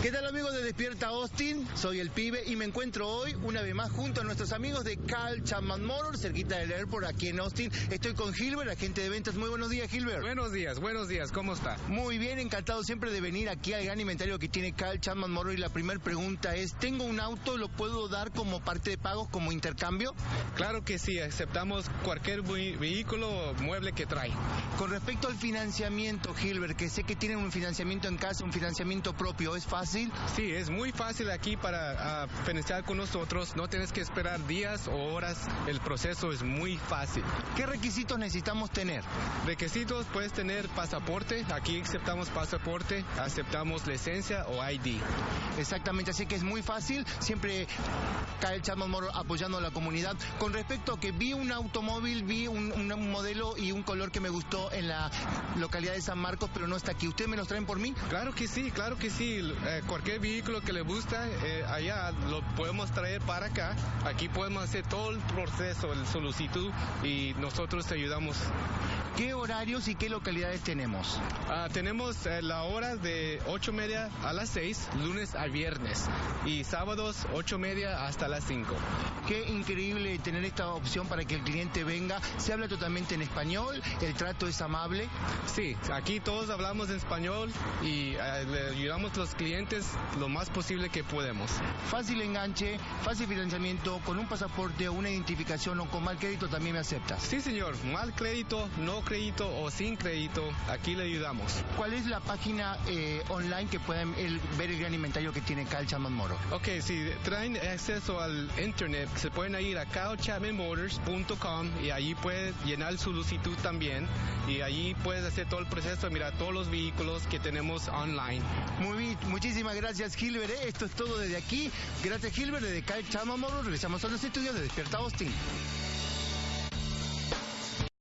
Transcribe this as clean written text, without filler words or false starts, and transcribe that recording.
¿Qué tal, amigos de Despierta Austin? Soy el Pibe y me encuentro hoy una vez más junto a nuestros amigos de Carl Chapman Motors, cerquita del airport aquí en Austin. Estoy con Gilbert, agente de ventas. Muy buenos días, Gilbert. Buenos días, ¿cómo está? Muy bien, encantado siempre de venir aquí al gran inventario que tiene Carl Chapman Motors. Y la primera pregunta es, ¿tengo un auto, lo puedo dar como parte de pagos, como intercambio? Claro que sí, aceptamos cualquier vehículo o mueble que trae. Con respecto al financiamiento, Gilbert, que sé que tienen un financiamiento en casa, un financiamiento propio, ¿es fácil? Sí, es muy fácil aquí para financiar con nosotros, no tienes que esperar días o horas, el proceso es muy fácil. ¿Qué requisitos necesitamos tener? Requisitos, puedes tener pasaporte, aquí aceptamos pasaporte, aceptamos licencia o ID. Exactamente, así que es muy fácil, siempre cae el Chapman Motors apoyando a la comunidad. Con respecto a que vi un automóvil, vi un modelo y un color que me gustó en la localidad de San Marcos, pero no está aquí. ¿Ustedes me los traen por mí? Claro que sí. Cualquier vehículo que le gusta, allá lo podemos traer para acá. Aquí podemos hacer todo el proceso, el solicitud, y nosotros te ayudamos. ¿Qué horarios y qué localidades tenemos? Tenemos la hora de 8:30 a las 6, lunes a viernes, y sábados 8:30 hasta las 5. Qué increíble tener esta opción para que el cliente venga. Se habla totalmente en español, el trato es amable. Sí, aquí todos hablamos en español y le ayudamos a los clientes lo más posible que podemos. Fácil enganche, fácil financiamiento, con un pasaporte o una identificación o con mal crédito también me aceptas. Sí, señor, mal crédito, no crédito o sin crédito, aquí le ayudamos. ¿Cuál es la página online que pueden ver el gran inventario que tiene Carl Chapman Motors? Ok, si traen acceso al internet, se pueden ir a carlchapmanmotors.com y allí puedes llenar su solicitud también, y allí puedes hacer todo el proceso, mirar todos los vehículos que tenemos online. Muy bien, muchísimas gracias, Gilbert. Esto es todo desde aquí. Gracias, Gilbert, desde Carl Chapman Motors. Regresamos a los estudios de Despierta Austin.